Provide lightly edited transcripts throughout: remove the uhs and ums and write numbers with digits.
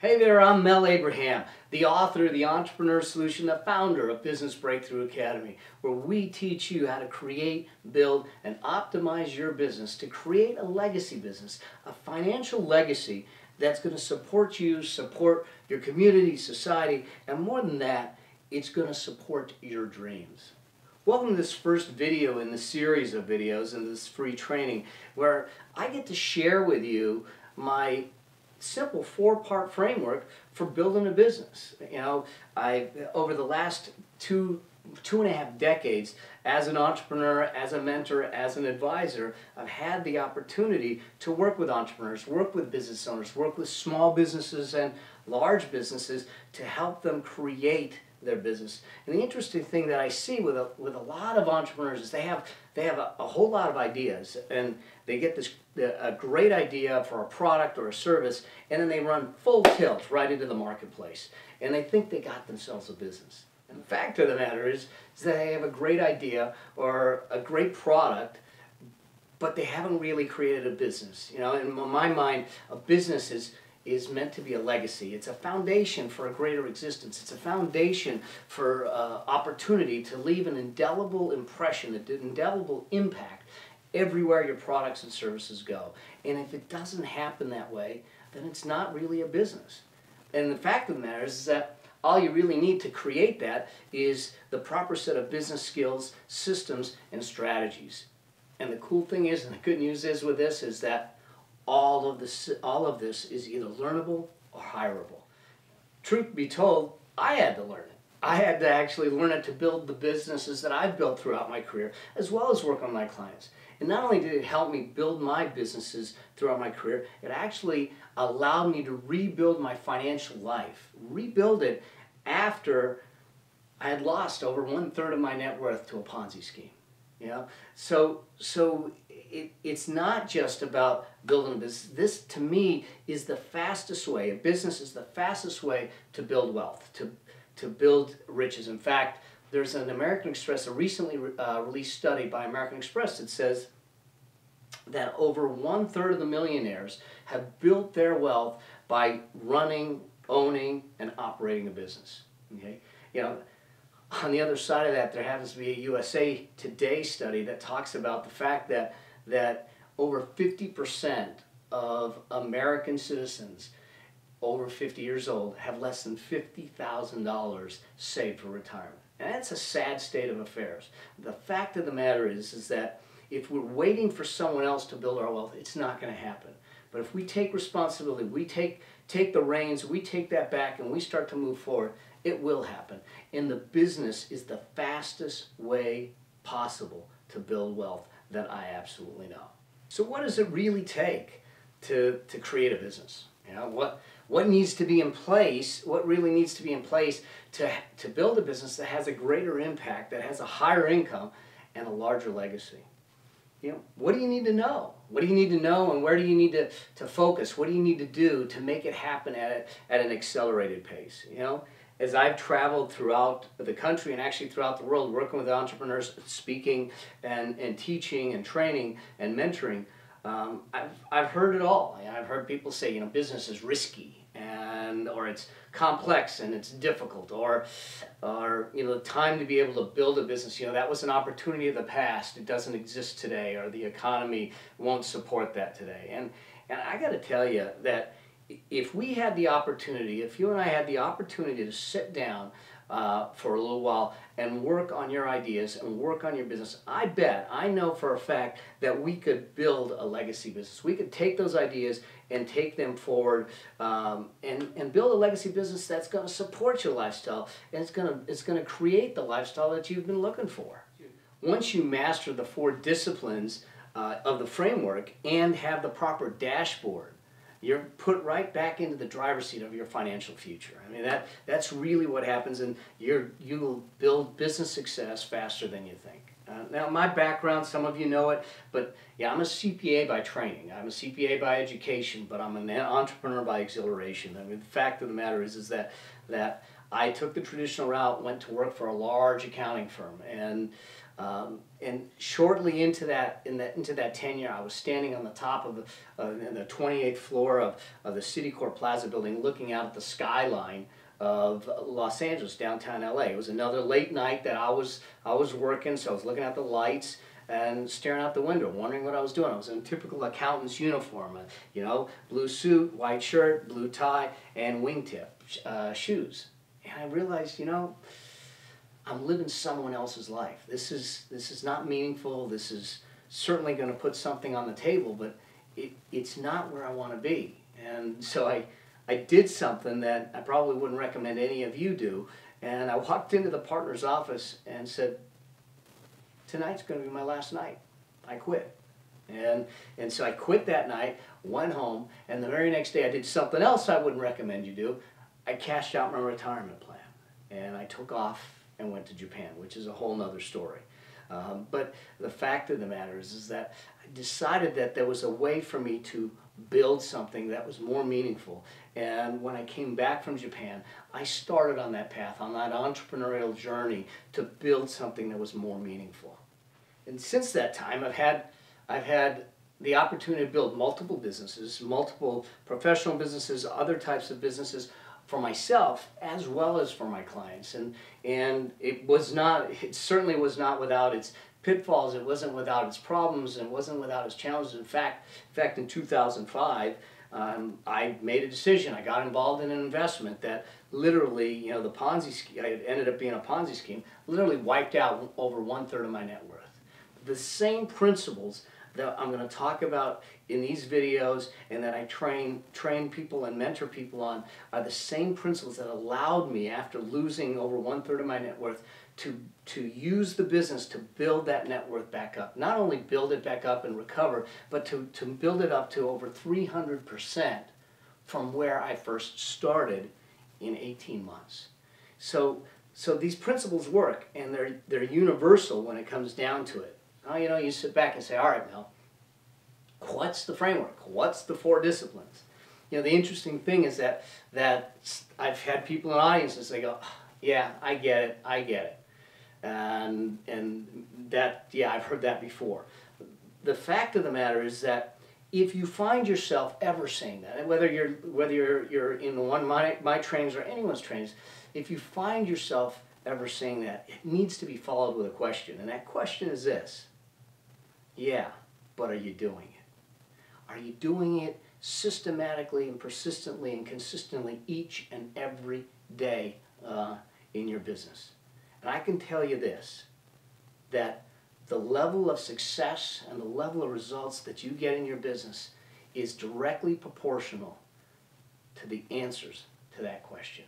Hey there, I'm Mel Abraham, the author of The Entrepreneur Solution, the founder of Business Breakthrough Academy, where we teach you how to create, build, and optimize your business to create a legacy business, a financial legacy that's going to support you, support your community, society, and more than that, it's going to support your dreams. Welcome to this first video in the series of videos in this free training where I get to share with you my simple four-part framework for building a business. Over the last two and a half decades, as an entrepreneur, as a mentor, as an advisor, I've had the opportunity to work with entrepreneurs, work with business owners, work with small businesses and large businesses to help them create their business. And the interesting thing that I see with a lot of entrepreneurs is they have a whole lot of ideas, and they get a great idea for a product or a service, and then they run full tilt right into the marketplace, and they think they got themselves a business. And the fact of the matter is that they have a great idea or a great product, but they haven't really created a business. In my mind, a business is meant to be a legacy. It's a foundation for a greater existence. It's a foundation for opportunity to leave an indelible impression, an indelible impact everywhere your products and services go. And if it doesn't happen that way, then it's not really a business. And the fact of the matter is that all you really need to create that is the proper set of business skills, systems, and strategies. And the cool thing is, and the good news is with this, is that all of this is either learnable or hireable. Truth be told, I had to learn it. I had to actually learn it to build the businesses that I've built throughout my career, as well as work on my clients. And not only did it help me build my businesses throughout my career, it actually allowed me to rebuild my financial life, rebuild it after I had lost over 1/3 of my net worth to a Ponzi scheme. So it's not just about building a business. This, to me, is the fastest way. A business is the fastest way to build wealth, to build riches. In fact, there's an American Express, a recently released study by American Express that says that over 1/3 of the millionaires have built their wealth by running, owning, and operating a business. Okay? On the other side of that, there happens to be a USA Today study that talks about the fact that over 50% of American citizens over 50 years old have less than $50,000 saved for retirement. And that's a sad state of affairs. The fact of the matter is that if we're waiting for someone else to build our wealth, it's not going to happen. But if we take responsibility, we take the reins, we take that back, and we start to move forward, it will happen. And the business is the fastest way possible to build wealth that I absolutely know. So what does it really take to create a business? What needs to be in place? What really needs to be in place to build a business that has a greater impact, that has a higher income, and a larger legacy? What do you need to know? What do you need to know, and where do you need to focus? What do you need to do to make it happen at an accelerated pace? As I've traveled throughout the country and actually throughout the world, working with entrepreneurs, speaking and teaching and training and mentoring, I've heard it all. I've heard people say, business is risky, or it's complex and it's difficult, or the time to be able to build a business, that was an opportunity of the past. It doesn't exist today, or the economy won't support that today. And I got to tell you that if we had the opportunity, if you and I had the opportunity to sit down for a little while and work on your ideas and work on your business, I know for a fact that we could build a legacy business. We could take those ideas and take them forward and build a legacy business that's going to support your lifestyle, and it's going to create the lifestyle that you've been looking for. Once you master the 4 disciplines of the framework and have the proper dashboard, you're put right back into the driver's seat of your financial future. That's really what happens, and you will build business success faster than you think. Now, my background, some of you know it, but yeah, I'm a CPA by training. I'm a CPA by education, but I'm an entrepreneur by exhilaration. I mean, the fact of the matter is that I took the traditional route, went to work for a large accounting firm, and shortly into that tenure, I was standing on the top of the 28th floor of the Citicorp Plaza building, looking out at the skyline of Los Angeles, downtown LA. It was another late night that I was working, so I was looking at the lights and staring out the window, wondering what I was doing. I was in a typical accountant's uniform, you know, blue suit, white shirt, blue tie, and wingtip shoes. And I realized, you know, I'm living someone else's life. This is not meaningful. This is certainly going to put something on the table, but it's not where I want to be. And so I did something that I probably wouldn't recommend any of you do, and I walked into the partner's office and said, tonight's going to be my last night. I quit. And so I quit that night, went home, and the very next day I did something else I wouldn't recommend you do. I cashed out my retirement plan, and I took off and went to Japan, which is a whole nother story. But the fact of the matter is that I decided that there was a way for me to build something that was more meaningful. And when I came back from Japan, I started on that path, on that entrepreneurial journey to build something that was more meaningful. And since that time, I've had the opportunity to build multiple businesses, multiple professional businesses, other types of businesses for myself as well as for my clients. And it certainly was not without its pitfalls. It wasn't without its problems, and it wasn't without its challenges. In fact, in 2005, I made a decision. I got involved in an investment that literally, you know, the Ponzi scheme, it ended up being a Ponzi scheme, literally wiped out over 1/3 of my net worth. The same principles that I'm going to talk about in these videos and that I train people and mentor people on are the same principles that allowed me, after losing over 1/3 of my net worth, to use the business to build that net worth back up. Not only build it back up and recover, but to build it up to over 300% from where I first started in 18 months. So these principles work, and they're universal when it comes down to it. Now, you know, you sit back and say, all right, Mel, what's the framework? What's the 4 disciplines? You know, the interesting thing is that I've had people in audiences, they go, yeah, I get it. And that, yeah, I've heard that before. The fact of the matter is that if you find yourself ever saying that, and whether you're in one of my trainings or anyone's trainings, if you find yourself ever saying that, it needs to be followed with a question. And that question is this: yeah, but are you doing it? Are you doing it systematically and persistently and consistently each and every day in your business? And I can tell you this, that the level of success and the level of results that you get in your business is directly proportional to the answers to that question.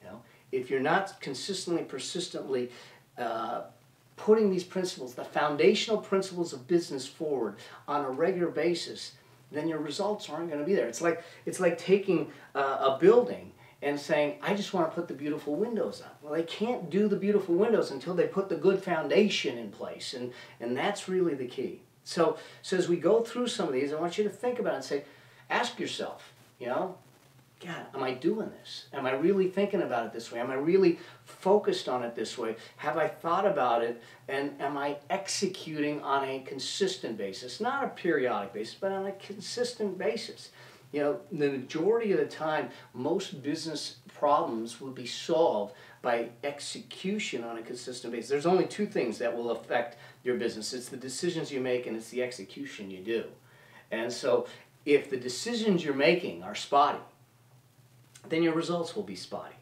You know, if you're not consistently, persistently putting these principles, the foundational principles of business forward on a regular basis, then your results aren't going to be there. It's like taking a building and saying, I just want to put the beautiful windows up. Well, they can't do the beautiful windows until they put the good foundation in place, and that's really the key. So as we go through some of these, I want you to think about it and say, ask yourself, you know, God, am I doing this? Am I really thinking about it this way? Am I really focused on it this way? Have I thought about it? And am I executing on a consistent basis? Not a periodic basis, but on a consistent basis. You know, the majority of the time, most business problems will be solved by execution on a consistent basis. There's only 2 things that will affect your business. It's the decisions you make, and it's the execution you do. And so if the decisions you're making are spotty, then your results will be spotty.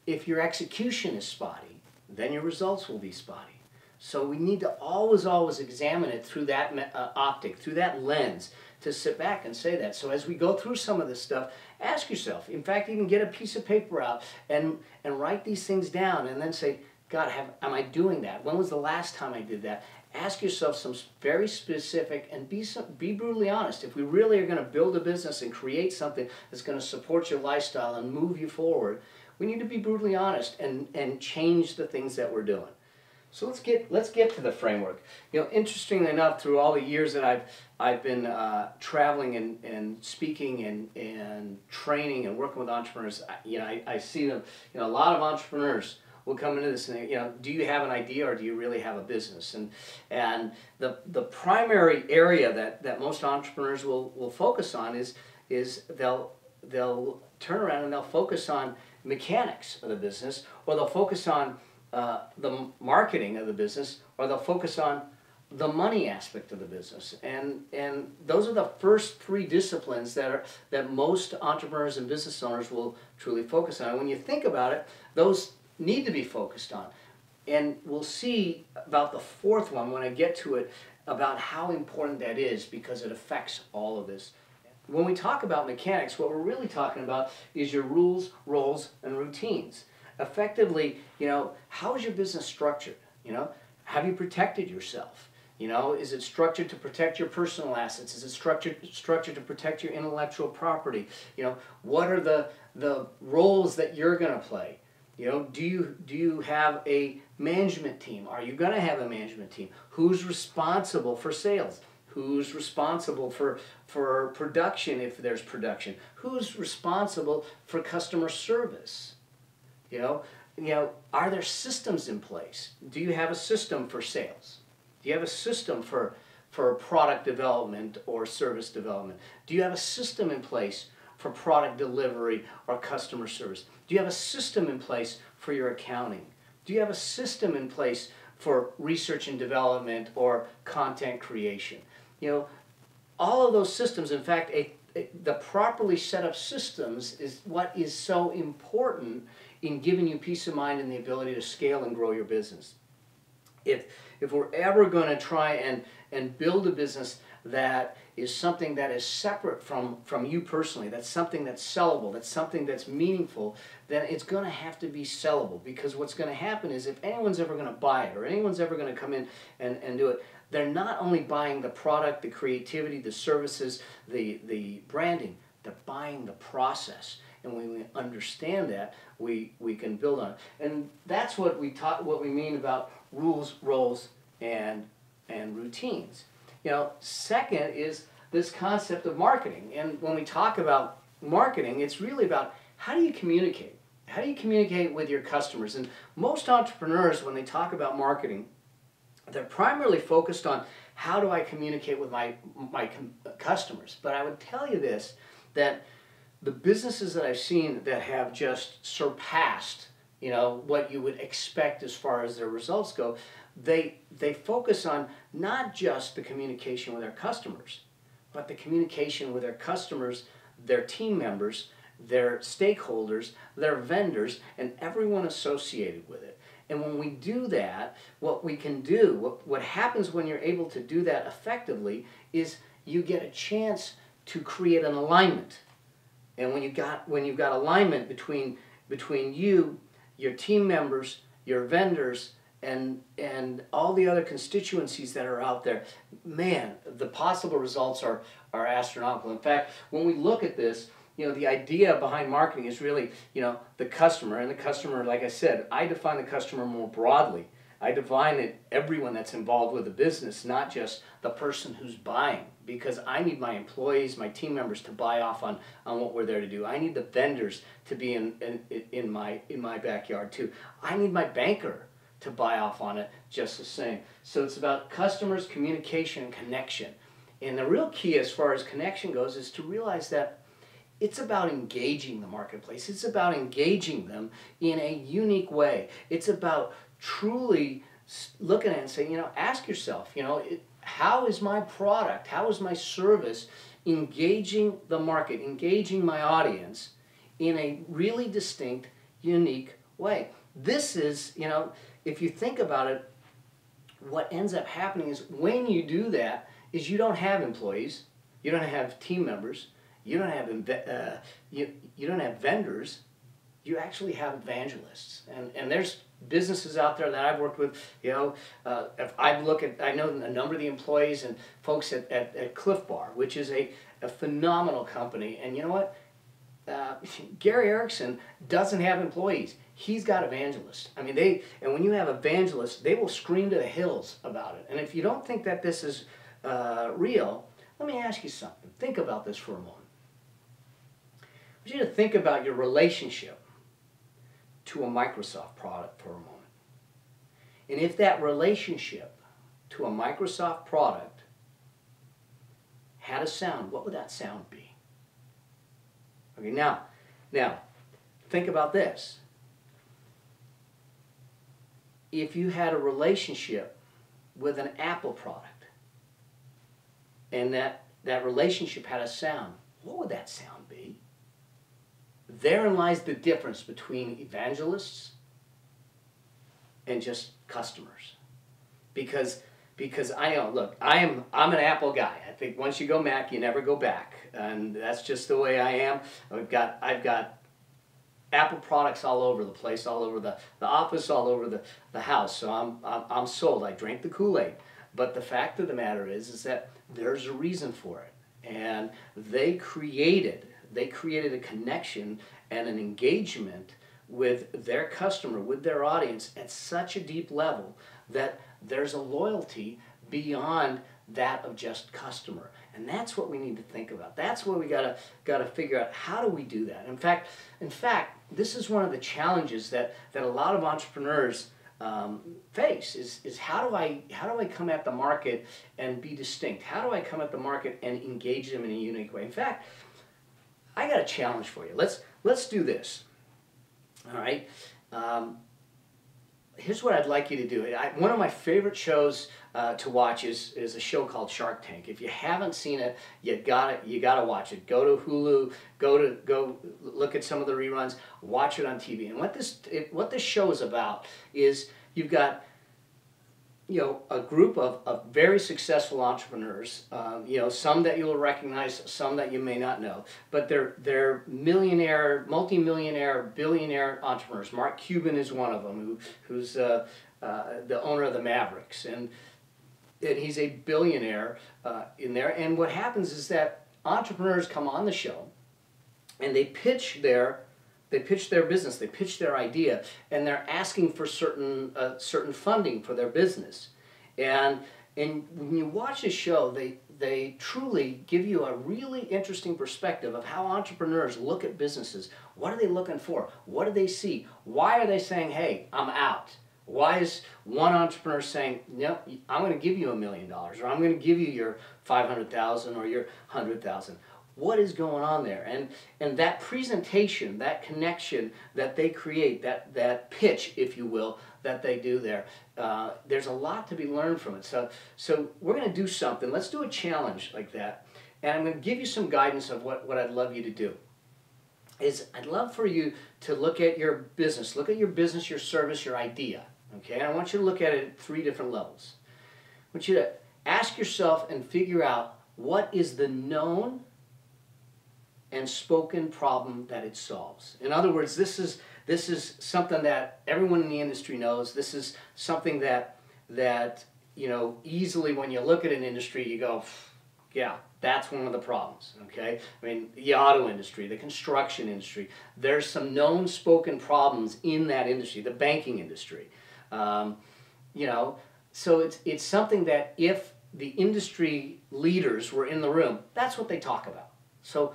If your execution is spotty, then your results will be spotty. So we need to always examine it through that optic, through that lens, to sit back and say that. So as we go through some of this stuff, ask yourself, in fact, you can get a piece of paper out and write these things down and then say, God, am I doing that? When was the last time I did that? Ask yourself some very specific, and be brutally honest. If we really are going to build a business and create something that's going to support your lifestyle and move you forward, we need to be brutally honest and change the things that we're doing. So let's get to the framework. You know, interestingly enough, through all the years that I've been traveling and speaking and training and working with entrepreneurs, I see them. You know, a lot of entrepreneurs will come into this and they, do you have an idea or do you really have a business? And the primary area that most entrepreneurs will focus on is they'll turn around and they'll focus on mechanics of the business, or they'll focus on the marketing of the business, or they'll focus on the money aspect of the business. And those are the first three disciplines that most entrepreneurs and business owners will truly focus on. And when you think about it, those need to be focused on. And we'll see about the fourth one when I get to it, about how important that is, because it affects all of this. When we talk about mechanics, what we're really talking about is your rules, roles, and routines. Effectively, how is your business structured? Have you protected yourself? Is it structured to protect your personal assets? Is it structured to protect your intellectual property? What are the roles that you're going to play? Do you have a management team? Are you going to have a management team? Who's responsible for sales? Who's responsible for production if there's production? Who's responsible for customer service? Are there systems in place? Do you have a system for sales? Do you have a system for product development or service development? Do you have a system in place for product delivery or customer service? Do you have a system in place for your accounting? Do you have a system in place for research and development or content creation? All of those systems, in fact, the properly set up systems is what is so important in giving you peace of mind and the ability to scale and grow your business. If we're ever going to try and build a business that is something that is separate from you personally, that's something that's sellable, that's something that's meaningful, then it's going to have to be sellable. Because what's going to happen is, if anyone's ever going to buy it or anyone's ever going to come in and do it, they're not only buying the product, the creativity, the services, the branding, they're buying the process. And when we understand that, we can build on it. And that's what we mean about rules, roles, and routines. Second is this concept of marketing. And when we talk about marketing, it's really about, how do you communicate? How do you communicate with your customers? And most entrepreneurs, when they talk about marketing, they're primarily focused on, how do I communicate with my customers? But I would tell you this, that the businesses that I've seen that have just surpassed, what you would expect as far as their results go, they focus on not just the communication with their customers, but the communication with their customers, their team members, their stakeholders, their vendors, and everyone associated with it. And when we do that, what we can do, what happens when you're able to do that effectively, is you get a chance to create an alignment. And when you've got alignment between you, your team members, your vendors, and all the other constituencies that are out there, man, the possible results are astronomical. In fact, when we look at this, the idea behind marketing is really, the customer. And the customer, like I said, I define the customer more broadly. I define it everyone that's involved with the business, not just the person who's buying. Because I need my employees, my team members, to buy off on what we're there to do. I need the vendors to be in my backyard too. I need my banker to buy off on it just the same. So it's about customers, communication, and connection. And the real key as far as connection goes is to realize that it's about engaging the marketplace. It's about engaging them in a unique way. It's about truly looking at it and saying, ask yourself, how is my product, how is my service engaging the market, engaging my audience in a really distinct, unique way? This is, if you think about it, what ends up happening is, when you do that, is you don't have employees, you don't have team members, you don't have you don't have vendors. You actually have evangelists, and there's businesses out there that I've worked with. If I look at, I know a number of the employees and folks at Cliff Bar, which is a phenomenal company, and you know what? uh, Gary Erickson doesn't have employees. He's got evangelists. I mean, and when you have evangelists, they will scream to the hills about it. And if you don't think that this is real, let me ask you something. Think about this for a moment. I want you to think about your relationship to a Microsoft product for a moment. And if that relationship to a Microsoft product had a sound, what would that sound be? Okay, now, think about this. If you had a relationship with an Apple product, and that relationship had a sound, what would that sound be? Therein lies the difference between evangelists and just customers. Because I know, look, I'm an Apple guy. I think once you go Mac, you never go back, and that's just the way I am. I've got Apple products all over the place, all over the office, all over the house. So I'm sold. I drank the Kool-Aid. But the fact of the matter is that there's a reason for it, and they created a connection and an engagement with their customer, with their audience at such a deep level that there's a loyalty beyond that of just customer. And that's what we need to think about. That's what we gotta figure out. How do we do that? In fact, this is one of the challenges that a lot of entrepreneurs face is how do I come at the market and be distinct? How do I come at the market and engage them in a unique way? In fact, I got a challenge for you. Let's do this. All right. Here's what I'd like you to do. One of my favorite shows to watch is a show called Shark Tank. If you haven't seen it, you gotta watch it. Go to Hulu. Go look at some of the reruns. Watch it on TV. And what this show is about is you've got a group of very successful entrepreneurs. Some that you'll recognize, some that you may not know. But they're millionaire, multi-millionaire, billionaire entrepreneurs. Mark Cuban is one of them, who's the owner of the Mavericks, and he's a billionaire in there. And what happens is that entrepreneurs come on the show, and they pitch their business, they pitch their idea, and they're asking for certain funding for their business. And when you watch the show, they truly give you a really interesting perspective of how entrepreneurs look at businesses. What are they looking for? What do they see? Why are they saying, hey, I'm out? Why is one entrepreneur saying, no, I'm going to give you $1 million, or I'm going to give you your $500,000 or your $100,000? What is going on there? And that presentation, that connection that they create, that pitch, if you will, that they do there, there's a lot to be learned from it. So we're going to do something. Let's do a challenge like that. And I'm going to give you some guidance of what I'd love you to do. I'd love for you to look at your business, your service, your idea. Okay? And I want you to look at it at 3 different levels. I want you to ask yourself and figure out what is the known and spoken problem that it solves. In other words, this is something that everyone in the industry knows. This is something that easily when you look at an industry, you go, yeah, that's one of the problems. Okay, I mean the auto industry, the construction industry. There's some known spoken problems in that industry. The banking industry, So it's something that if the industry leaders were in the room, that's what they talk about. So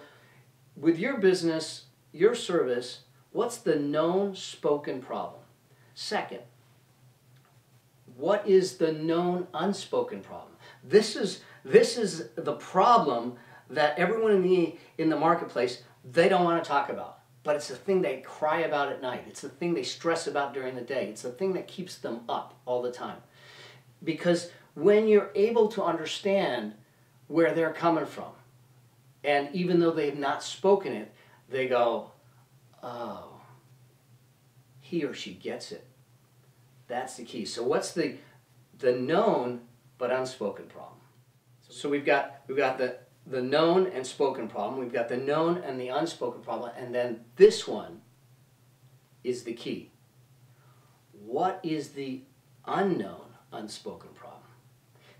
with your business, your service, what's the known spoken problem? Second, what is the known unspoken problem? This is the problem that everyone in the marketplace, they don't want to talk about. But it's the thing they cry about at night. It's the thing they stress about during the day. It's the thing that keeps them up all the time. Because when you're able to understand where they're coming from, and even though they've not spoken it, they go, oh, he or she gets it. That's the key. So what's the known but unspoken problem? So we've got the known and spoken problem. We've got the known and the unspoken problem. And then this one is the key. What is the unknown unspoken problem?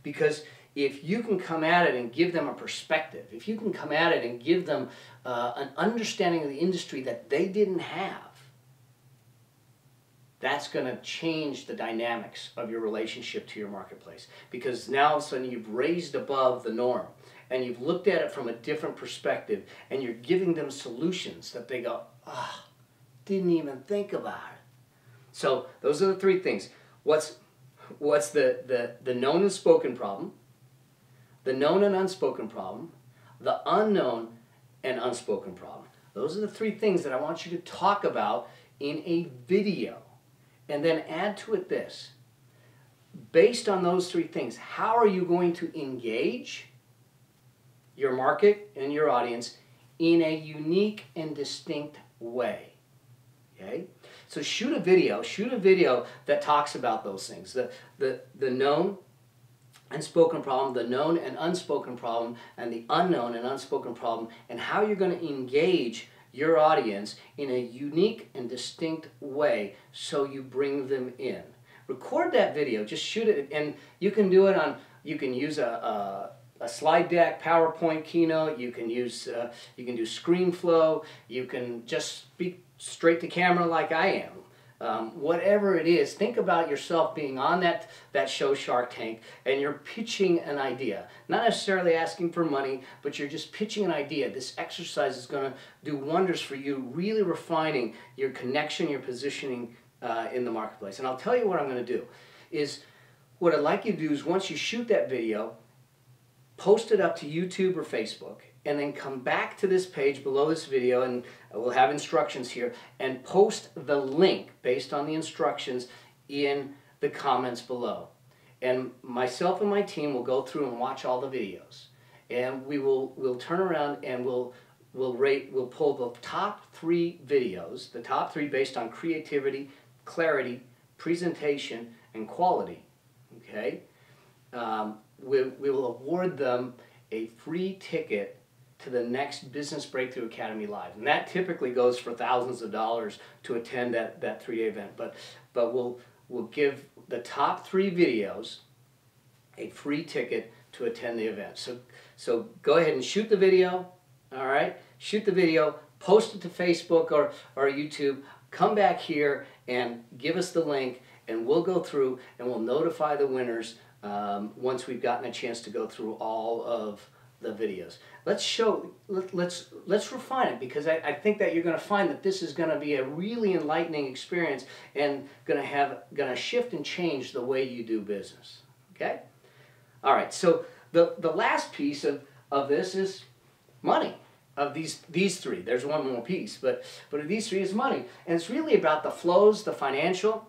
Because if you can come at it and give them a perspective, if you can come at it and give them an understanding of the industry that they didn't have, that's going to change the dynamics of your relationship to your marketplace. Because now all of a sudden you've raised above the norm and you've looked at it from a different perspective and you're giving them solutions that they go, ah, didn't even think about it. So those are the three things. What's the known and spoken problem, the known and unspoken problem, the unknown and unspoken problem. Those are the three things that I want you to talk about in a video. And then add to it this. Based on those three things, how are you going to engage your market and your audience in a unique and distinct way? Okay? So shoot a video that talks about those things. The known and spoken problem, the known and unspoken problem, and the unknown and unspoken problem, and how you're going to engage your audience in a unique and distinct way so you bring them in. Record that video, just shoot it, and you can do it on, you can use a slide deck, PowerPoint keynote, you can do ScreenFlow, you can just speak straight to camera like I am. Whatever it is, think about yourself being on that show Shark Tank and you're pitching an idea. Not necessarily asking for money, but you're just pitching an idea. This exercise is going to do wonders for you, really refining your connection, your positioning in the marketplace. And I'll tell you what I'm going to do is, what I'd like you to do is once you shoot that video, post it up to YouTube or Facebook, and then come back to this page below this video, and we'll have instructions here, and post the link based on the instructions in the comments below. And myself and my team will go through and watch all the videos. And we'll turn around and we'll pull the top 3 videos, the top 3 based on creativity, clarity, presentation, and quality. Okay? We will award them a free ticket to the next Business Breakthrough Academy Live. And that typically goes for thousands of dollars to attend that 3-day event. But we'll give the top 3 videos a free ticket to attend the event. So go ahead and shoot the video, all right? Shoot the video, post it to Facebook or YouTube, come back here and give us the link, and we'll go through and we'll notify the winners once we've gotten a chance to go through all of the videos. Let's refine it, because I think that you're going to find that this is going to be a really enlightening experience and going to shift and change the way you do business. Okay? All right. So the last piece of this is money. Of these 3, there's one more piece, but of these 3 is money, and it's really about the flows, the financial,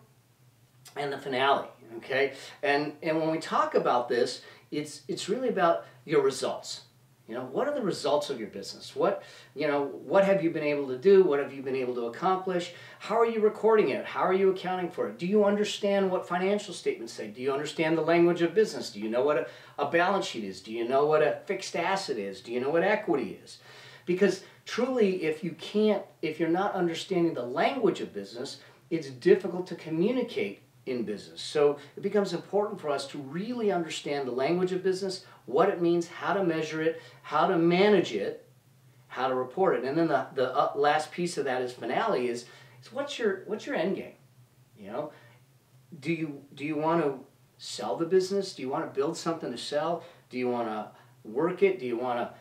and the finale. Okay? And when we talk about this, it's really about your results. You know, what are the results of your business? What have you been able to do? What have you been able to accomplish? How are you recording it? How are you accounting for it? Do you understand what financial statements say? Do you understand the language of business? Do you know what a balance sheet is? Do you know what a fixed asset is? Do you know what equity is? Because truly, if you're not understanding the language of business, it's difficult to communicate in business. So it becomes important for us to really understand the language of business, what it means, how to measure it, how to manage it, how to report it. And then the last piece of that is finale is what's your end game? You know, do you want to sell the business? Do you want to build something to sell? Do you want to work it? Do you want to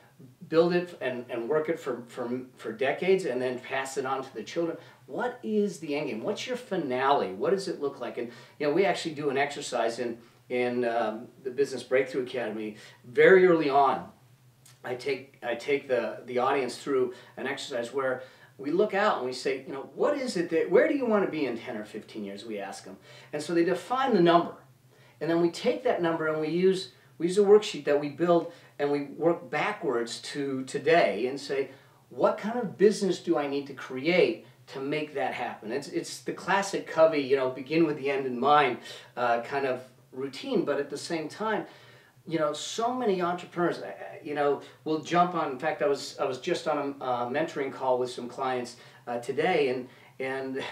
build it and work it for decades and then pass it on to the children? What is the end game? What's your finale? What does it look like? And we actually do an exercise in the Business Breakthrough Academy very early on. I take the audience through an exercise where we look out and we say, what is it where do you want to be in 10 or 15 years? We ask them, and so they define the number, and then we take that number and we use a worksheet that we build, and we work backwards to today and say, what kind of business do I need to create to make that happen? It's the classic Covey, begin with the end in mind kind of routine, but at the same time, so many entrepreneurs, will jump on. In fact, I was just on a mentoring call with some clients today, and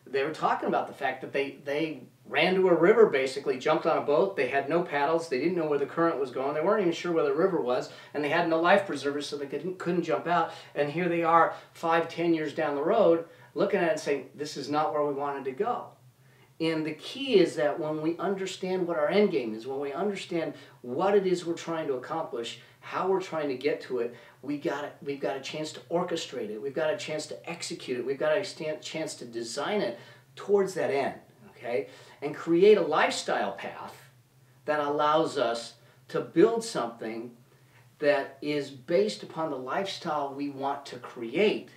they were talking about the fact that they ran to a river basically, jumped on a boat. They had no paddles. They didn't know where the current was going. They weren't even sure where the river was. And they had no life preservers, so they couldn't jump out. And here they are 5, 10 years down the road looking at it and saying, this is not where we wanted to go. And the key is that when we understand what our end game is, when we understand what it is we're trying to accomplish, how we're trying to get to it, we've got a chance to orchestrate it. We've got a chance to execute it. We've got a chance to design it towards that end, okay? And create a lifestyle path that allows us to build something that is based upon the lifestyle we want to create,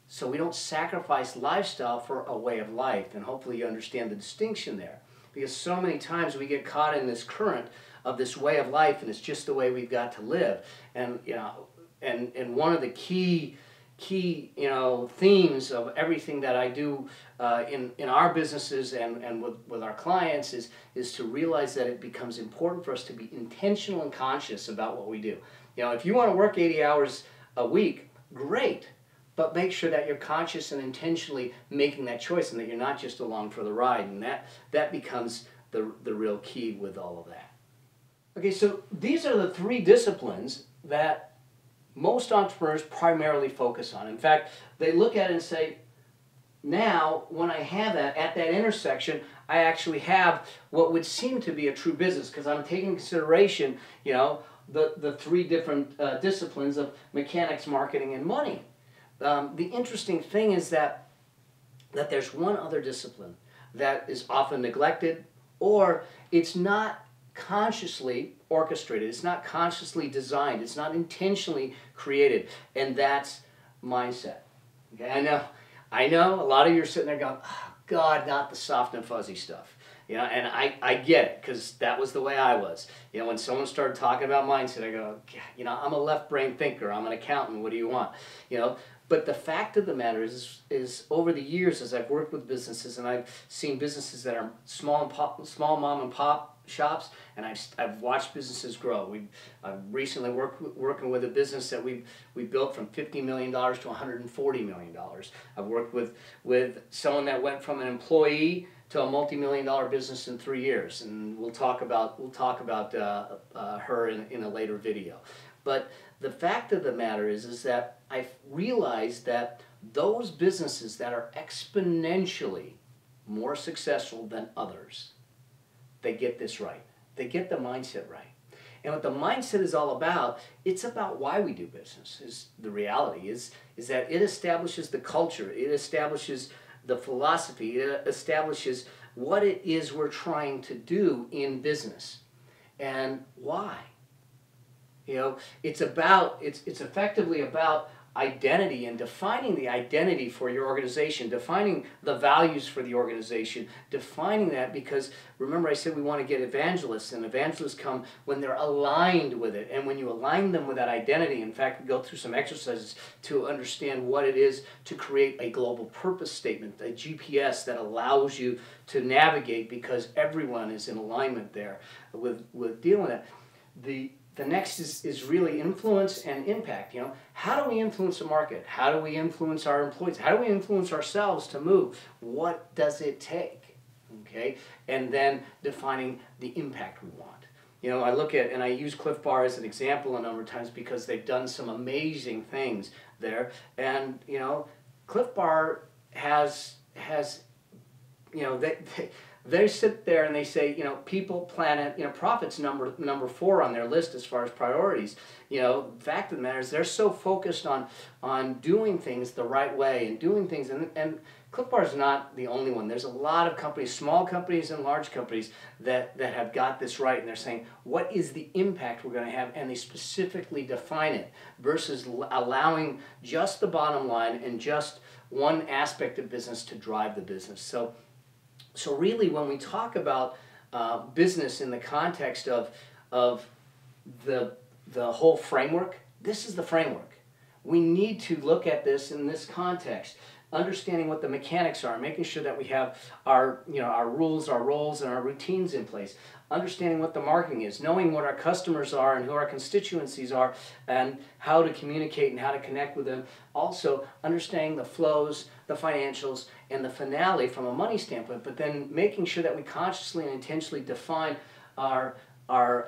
so we don't sacrifice lifestyle for a way of life. And hopefully you understand the distinction there. Because so many times we get caught in this current of this way of life, and it's just the way we've got to live. And you know, and one of the key themes of everything that I do in our businesses and with our clients is to realize that it becomes important for us to be intentional and conscious about what we do. You know, if you want to work 80 hours a week, great. But make sure that you're conscious and intentionally making that choice, and that you're not just along for the ride. And that becomes the real key with all of that. Okay, so these are the 3 disciplines that most entrepreneurs primarily focus on. In fact, they look at it and say, now, when I have that, at that intersection, I actually have what would seem to be a true business, because I'm taking into consideration, you know, the 3 different disciplines of mechanics, marketing, and money. The interesting thing is that there's one other discipline that is often neglected, or it's not consciously orchestrated, it's not consciously designed, it's not intentionally created, and that's mindset. Okay, I know a lot of you are sitting there going, oh, God, not the soft and fuzzy stuff. You know, and I get it, because that was the way I was. You know, when someone started talking about mindset, I go, you know, I'm a left brain thinker, I'm an accountant, what do you want? You know, but the fact of the matter is over the years, as I've worked with businesses, and I've seen businesses that are small mom and pop shops, and I've watched businesses grow. I've recently working with a business that we built from $50 million to $140 million. I've worked with someone that went from an employee to a multi-million-dollar business in 3 years, and we'll talk about her in a later video. But the fact of the matter is that I've realized that those businesses that are exponentially more successful than others, they get this right. They get the mindset right. And what the mindset is all about, it's about why we do business. Is the reality is that it establishes the culture, it establishes the philosophy, it establishes what it is we're trying to do in business and why. You know, it's effectively about identity and defining the identity for your organization, defining the values for the organization, defining that, because remember I said we want to get evangelists, and evangelists come when they're aligned with it. And when you align them with that identity, in fact, we go through some exercises to understand what it is to create a global purpose statement, a GPS that allows you to navigate, because everyone is in alignment there with dealing with that. The next is really influence and impact. You know, how do we influence the market? How do we influence our employees? How do we influence ourselves to move? What does it take? Okay, and then defining the impact we want. You know, I look at, and I use Clif Bar as an example a number of times because they've done some amazing things there. And you know, Clif Bar has you know, they sit there and they say, you know, people, planet, you know, profit's number 4 on their list as far as priorities. You know, the fact of the matter is they're so focused on doing things the right way and doing things, and Clif Bar is not the only one. There's a lot of companies, small companies and large companies, that have got this right, and they're saying, what is the impact we're going to have, and they specifically define it, versus allowing just the bottom line and just one aspect of business to drive the business. So really, when we talk about business in the context of the whole framework, this is the framework. we need to look at this in this context, understanding what the mechanics are, making sure that we have our, our rules, our roles, and our routines in place, understanding what the marketing is, knowing what our customers are and who our constituencies are, and how to communicate and how to connect with them. Also, understanding the flows, the financials, and the finale from a money standpoint, but then making sure that we consciously and intentionally define our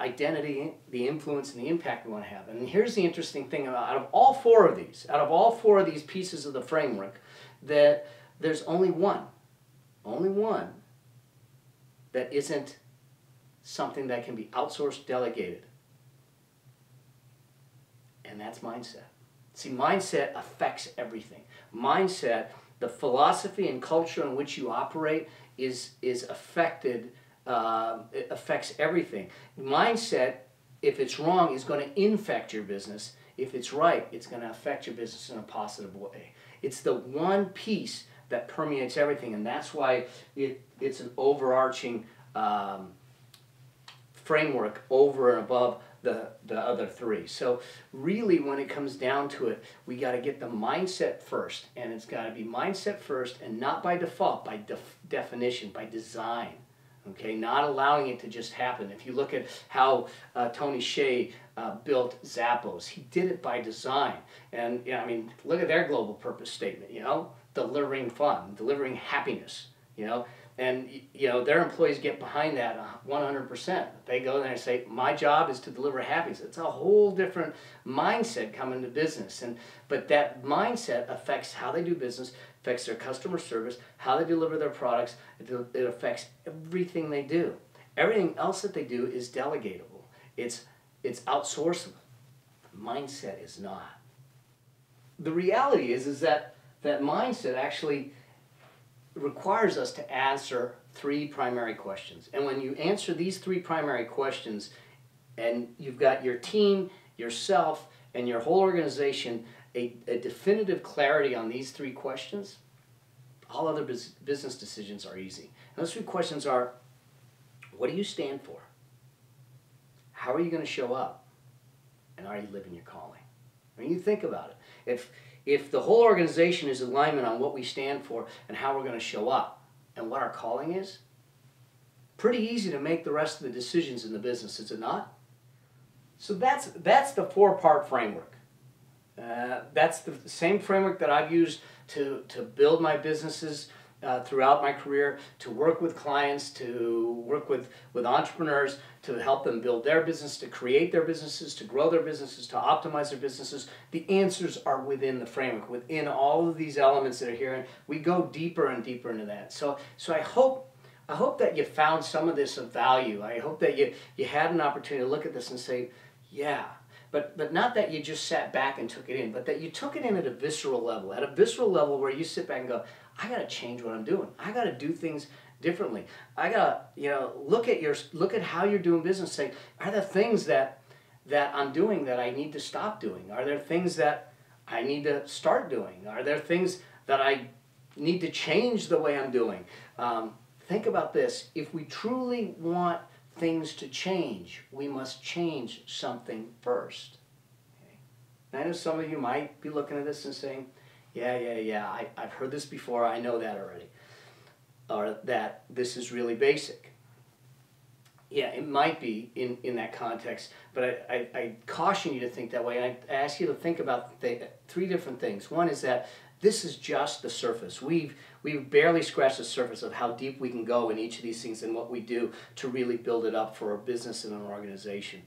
identity, the influence, and the impact we want to have. And here's the interesting thing: out of all four of these pieces of the framework, that there's only one that isn't something that can be outsourced, delegated. And that's mindset. See, mindset affects everything. Mindset, the philosophy and culture in which you operate is affected. It affects everything. Mindset, if it's wrong, is going to infect your business. If it's right, it's going to affect your business in a positive way. It's the one piece that permeates everything, and that's why it's an overarching framework over and above the other three. So really, when it comes down to it, we got to get the mindset first, and it's got to be mindset first, and not by default, by definition, by design. Okay, not allowing it to just happen. If you look at how Tony Hsieh built Zappos, he did it by design. And I mean, look at their global purpose statement. Delivering fun, delivering happiness. And their employees get behind that 100%. They go there and say, my job is to deliver happiness. It's a whole different mindset coming to business. But that mindset affects how they do business, affects their customer service, how they deliver their products. It affects everything they do. Everything else that they do is delegatable. It's outsourceable. Mindset is not. The reality is that mindset actually requires us to answer three primary questions. And when you answer these three primary questions, and you've got your team, yourself, and your whole organization a definitive clarity on these three questions, all other business decisions are easy. And those three questions are: what do you stand for? How are you going to show up? And are you living your calling? I mean, you think about it. If the whole organization is in alignment on what we stand for and how we're going to show up and what our calling is, pretty easy to make the rest of the decisions in the business, is it not? So that's the four-part framework. That's the same framework that I've used to build my businesses throughout my career, to work with clients, to work with entrepreneurs, to help them build their business, to create their businesses, to grow their businesses, to optimize their businesses. The answers are within the framework, within all of these elements that are here, and we go deeper and deeper into that. So I hope that you found some of this of value. I hope that you had an opportunity to look at this and say, yeah. But not that you just sat back and took it in, but that you took it in at a visceral level where you sit back and go, I got to change what I'm doing. I got to do things differently. I got to, look at how you're doing business. Say, are there things that I'm doing that I need to stop doing? Are there things that I need to start doing? Are there things that I need to change the way I'm doing? Think about this. If we truly want things to change, we must change something first. Okay? And I know some of you might be looking at this and saying, yeah, I've heard this before, I know that already. Or that this is really basic. Yeah, it might be in that context, but I caution you to think that way. I ask you to think about three different things. One is that this is just the surface. We've barely scratched the surface of how deep we can go in each of these things and what we do to really build it up for a business and an organization.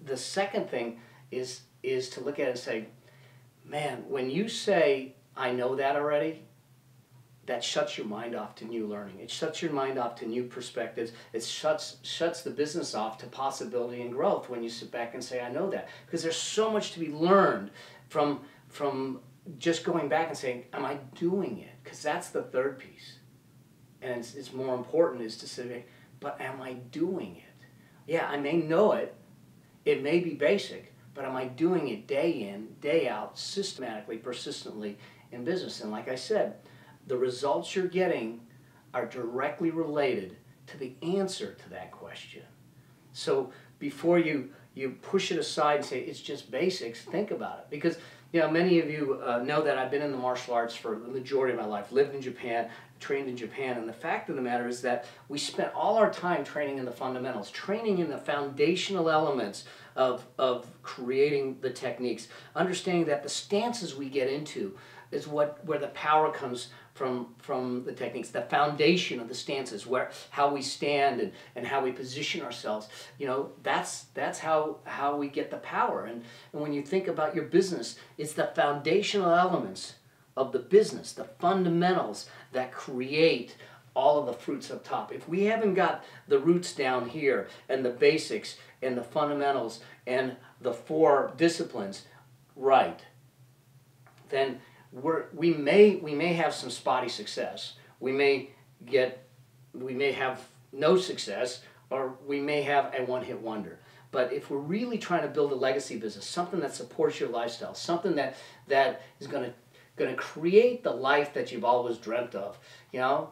The second thing is to look at it and say, man, when you say, I know that already, that shuts your mind off to new learning. It shuts your mind off to new perspectives. It shuts the business off to possibility and growth when you sit back and say, I know that. Because there's so much to be learned from just going back and saying, am I doing it? Because that's the third piece. And it's more important is to say, but am I doing it? Yeah, I may know it. It may be basic, but am I doing it day in, day out, systematically, persistently in business? And like I said, the results you're getting are directly related to the answer to that question. So before you push it aside and say, it's just basics, think about it. Because You know, many of you know that I've been in the martial arts for the majority of my life, lived in Japan, trained in Japan, and the fact of the matter is that we spent all our time training in the fundamentals, training in the foundational elements of creating the techniques, understanding that the stances we get into is where the power comes from the techniques, the foundation of the stances, how we stand and how we position ourselves. You know, that's how we get the power. And when you think about your business, it's the foundational elements of the business, the fundamentals that create all of the fruits up top. If we haven't got the roots down here and the basics and the fundamentals and the 4 disciplines right, then we may have some spotty success. We may have no success, or we may have a one-hit wonder. But if we're really trying to build a legacy business, something that supports your lifestyle, something that is going to create the life that you've always dreamt of, you know,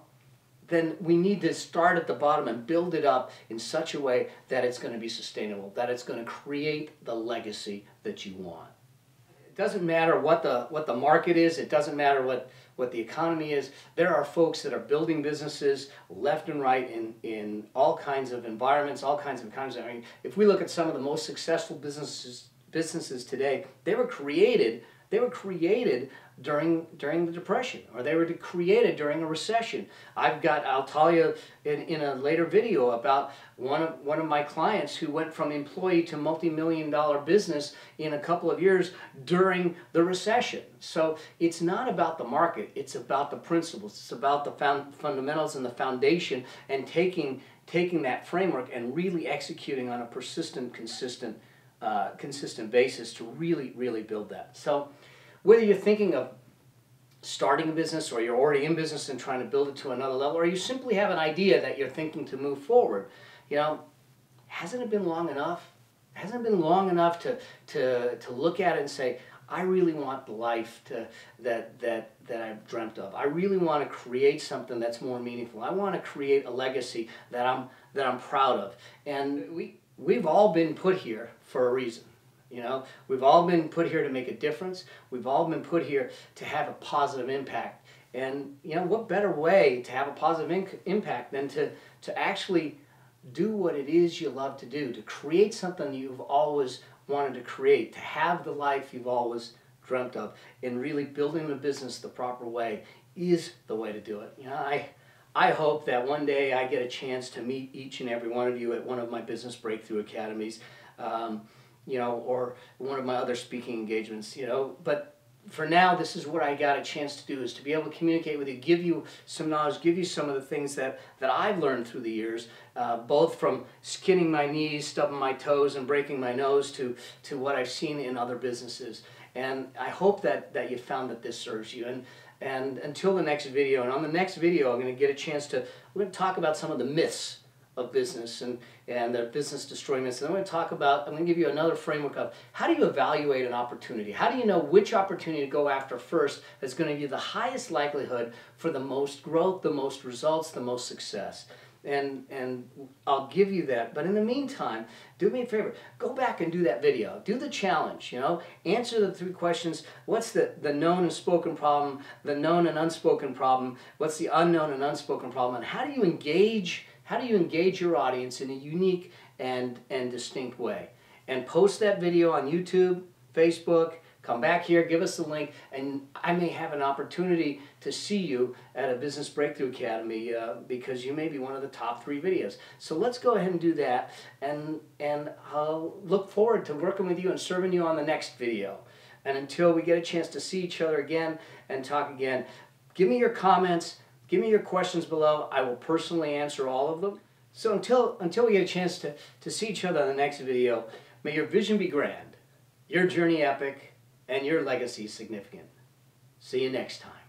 then we need to start at the bottom and build it up in such a way that it's going to be sustainable, that it's going to create the legacy that you want. It doesn't matter what the market is. It doesn't matter what the economy is. There are folks that are building businesses left and right in all kinds of environments, all kinds of economies. I mean, if we look at some of the most successful businesses today, they were created during the Depression, or they were created during a recession. I'll tell you in a later video about one of my clients who went from employee to multi-million-dollar business in a couple of years during the recession. So it's not about the market, it's about the principles, it's about the fundamentals and the foundation, and taking that framework and really executing on a persistent, consistent basis to really build that. So whether you're thinking of starting a business, or you're already in business and trying to build it to another level, or you simply have an idea that you're thinking to move forward, you know, hasn't it been long enough? Hasn't it been long enough to look at it and say, I really want the life that I've dreamt of. I really want to create something that's more meaningful. I want to create a legacy that I'm proud of. And we've all been put here for a reason. You know, we've all been put here to make a difference. We've all been put here to have a positive impact. And, you know, what better way to have a positive impact than to actually do what it is you love to do, to create something you've always wanted to create, to have the life you've always dreamt of, and really building the business the proper way is the way to do it. You know, I hope that one day I get a chance to meet each and every one of you at one of my Business Breakthrough Academies, you know, or one of my other speaking engagements, you know. But for now, this is what I got a chance to do, is to be able to communicate with you, give you some knowledge, give you some of the things that I've learned through the years, both from skinning my knees, stubbing my toes, and breaking my nose to what I've seen in other businesses. And I hope that you found that this serves you. And until the next video, and on the next video, I'm going to get a chance to, we're going to talk about some of the myths of business and the business destroying myths. And I'm going to give you another framework of how do you evaluate an opportunity? How do you know which opportunity to go after first that's going to give you the highest likelihood for the most growth, the most results, the most success? And I'll give you that. But in the meantime, do me a favor. Go back and do that video. Do the challenge, you know. Answer the 3 questions. What's the known and spoken problem, the known and unspoken problem? What's the unknown and unspoken problem? And how do you engage your audience in a unique and distinct way? And post that video on YouTube, Facebook. Come back here, give us the link, and I may have an opportunity to see you at a Business Breakthrough Academy because you may be one of the top 3 videos. So let's go ahead and do that, and I'll look forward to working with you and serving you on the next video. And until we get a chance to see each other again and talk again, give me your comments, give me your questions below. I will personally answer all of them. So until we get a chance to see each other on the next video, may your vision be grand, your journey epic, and your legacy significant. See you next time.